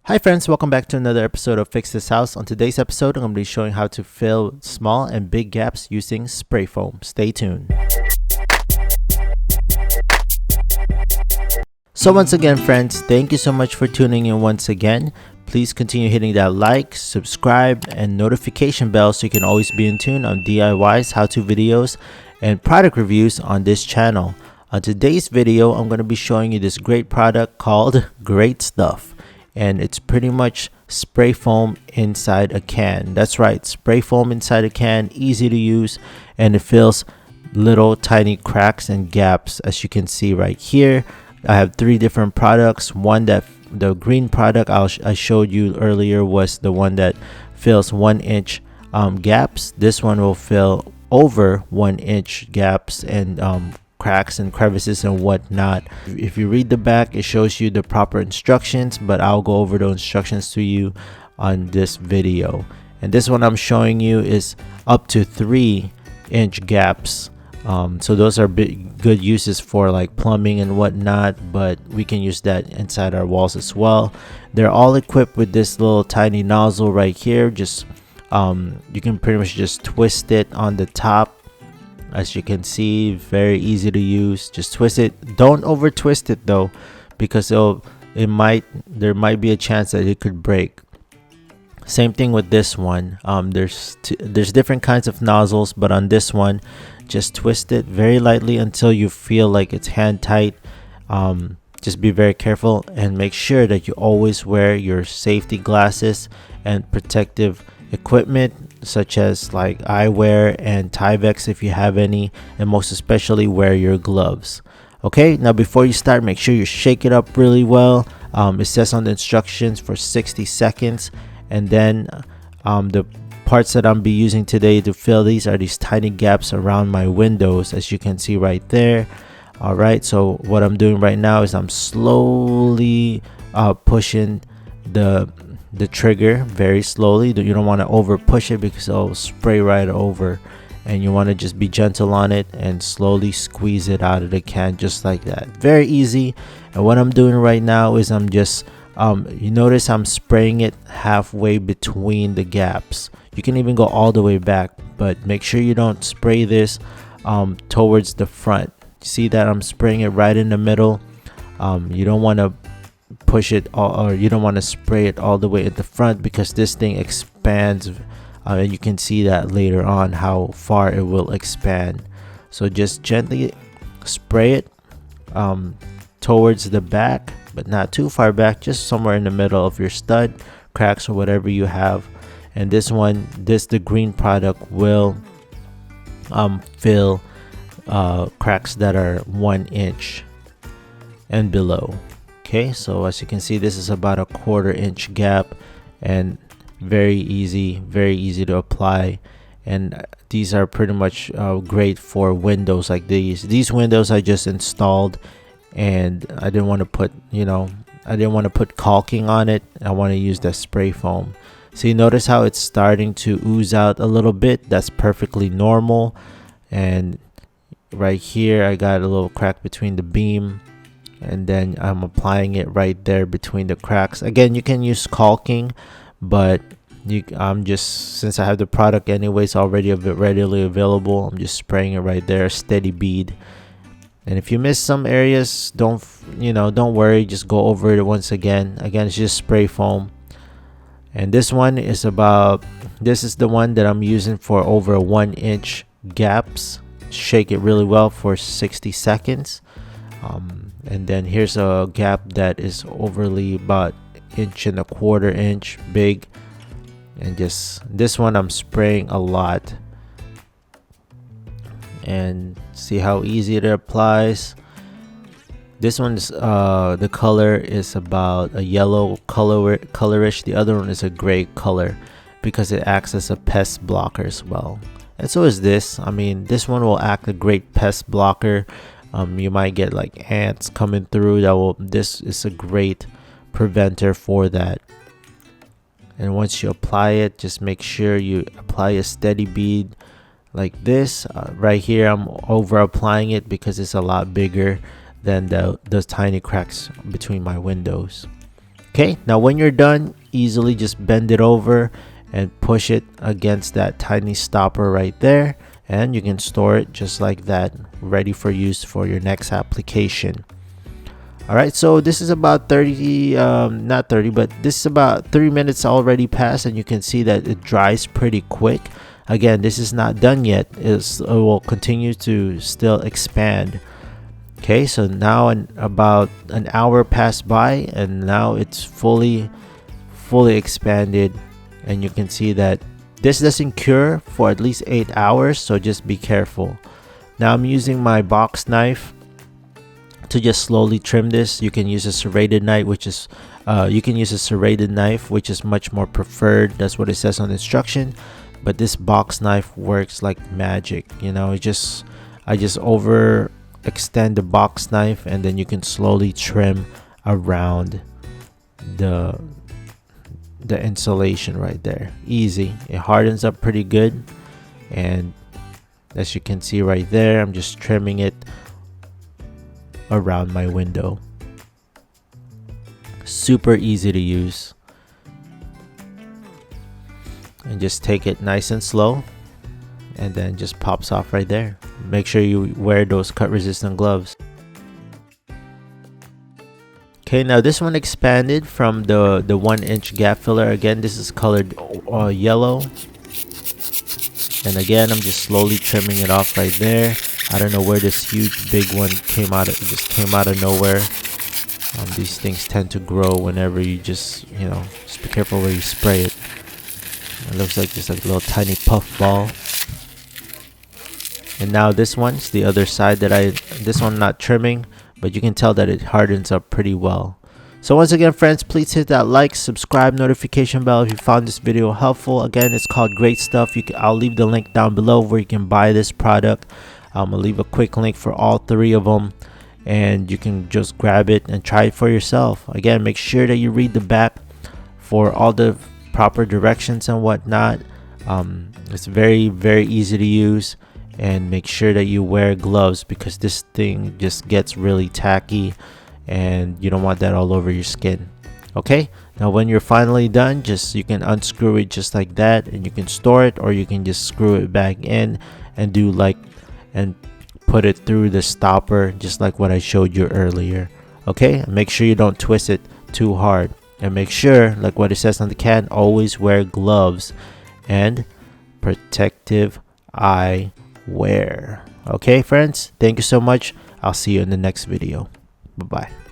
Hi friends, welcome back to another episode of Fix This House. On today's episode, I'm going to be showing how to fill small and big gaps using spray foam. Stay tuned. So once again friends, thank you so much for tuning in once again. Please continue hitting that like, subscribe, and notification bell so you can always be in tune on DIYs, how-to videos, and product reviews on this channel. On today's video, I'm going to be showing you this great product called Great Stuff. And it's pretty much spray foam inside a can. That's right, spray foam inside a can, easy to use, and it fills little tiny cracks and gaps, as you can see right here. I have three different products. One that the green product I showed you earlier was the one that fills 1 inch gaps. This one will fill over 1 inch gaps and cracks and crevices and whatnot. If you read the back, it shows you the proper instructions, but I'll go over the instructions to you on this video. And this one I'm showing you is up to 3 inch gaps. So those are good uses for like plumbing and whatnot, but we can use that inside our walls as well. They're all equipped with this little tiny nozzle right here. Just you can pretty much just twist it on the top. As you can see, very easy to use. Just twist it. Don't over twist it though, because there might be a chance that it could break. Same thing with this one. There's different kinds of nozzles, but on this one, just twist it very lightly until you feel like it's hand tight. Just be very careful and make sure that you always wear your safety glasses and protective equipment, such as like eyewear and Tyvek if you have any, and most especially wear your gloves. Okay, now before you start, make sure you shake it up really well. It says on the instructions for 60 seconds, and then the parts that I'm be using today to fill these are these tiny gaps around my windows, as you can see right there. All right, so what I'm doing right now is I'm slowly pushing the trigger very slowly. You don't want to over push it because it'll spray right over, and you want to just be gentle on it and slowly squeeze it out of the can, just like that. Very easy. And what I'm doing right now is I'm just you notice I'm spraying it halfway between the gaps. You can even go all the way back, but make sure you don't spray this towards the front. See that I'm spraying it right in the middle. You don't want to push it or you don't want to spray it all the way at the front, because this thing expands, and you can see that later on how far it will expand. So just gently spray it towards the back, but not too far back, just somewhere in the middle of your stud cracks or whatever you have. And the green product will fill cracks that are 1 inch and below. Okay, so as you can see, this is about a 1/4 inch gap, and very easy to apply. And these are pretty much great for windows like these windows I just installed, and I didn't want to put caulking on it. I want to use the spray foam. So you notice how it's starting to ooze out a little bit. That's perfectly normal. And right here I got a little crack between the beam, and then I'm applying it right there between the cracks. Again, you can use caulking, but since I have the product anyways already readily available, I'm just spraying it right there, steady bead. And if you miss some areas, don't worry, just go over it once again. It's just spray foam. And this is the one that I'm using for over 1 inch gaps. Shake it really well for 60 seconds. And then here's a gap that is overly about 1.25 inch big, and just this one I'm spraying a lot, and see how easy it applies. This one's the color is about a yellow colorish. The other one is a gray color because it acts as a pest blocker as well, and so is this. This one will act a great pest blocker. You might get like ants coming through. This is a great preventer for that. And once you apply it, just make sure you apply a steady bead like this. Right here I'm over applying it because it's a lot bigger than those tiny cracks between my windows. Okay, now when you're done, easily just bend it over and push it against that tiny stopper right there, and you can store it just like that, ready for use for your next application. Alright, so this is about 30, not 30, but this is about 3 minutes already passed, and you can see that it dries pretty quick. Again, this is not done yet. It will continue to still expand. Okay, so now about an hour passed by, and now it's fully expanded, and you can see that this doesn't cure for at least 8 hours, so just be careful. Now I'm using my box knife to just slowly trim this. You can use a serrated knife, which is much more preferred. That's what it says on the instruction. But this box knife works like magic. You know, I just extend the box knife, and then you can slowly trim around the insulation right there. Easy. It hardens up pretty good, and as you can see right there, I'm just trimming it around my window. Super easy to use, and just take it nice and slow, and then just pops off right there. Make sure you wear those cut resistant gloves. Okay, now this one expanded from the 1-inch gap filler. Again, this is colored yellow, and again I'm just slowly trimming it off right there. I don't know where this huge big one came out of. It just came out of nowhere. These things tend to grow whenever you just be careful where you spray it. It looks like just like a little tiny puff ball. And now this one's the other side this one not trimming, but you can tell that it hardens up pretty well. So once again, friends, please hit that like, subscribe, notification bell if you found this video helpful. Again, it's called Great Stuff. I'll leave the link down below where you can buy this product. I'm gonna leave a quick link for all 3 of them, and you can just grab it and try it for yourself. Again, make sure that you read the back for all the proper directions and whatnot. It's very, very easy to use, and make sure that you wear gloves, because this thing just gets really tacky and you don't want that all over your skin. Okay, now when you're finally done, you can unscrew it just like that, and you can store it, or you can just screw it back in and and put it through the stopper just like what I showed you earlier. Okay, and make sure you don't twist it too hard, and make sure, like what it says on the can, always wear gloves and protective eyewear. Okay, friends, thank you so much. I'll see you in the next video. Bye bye.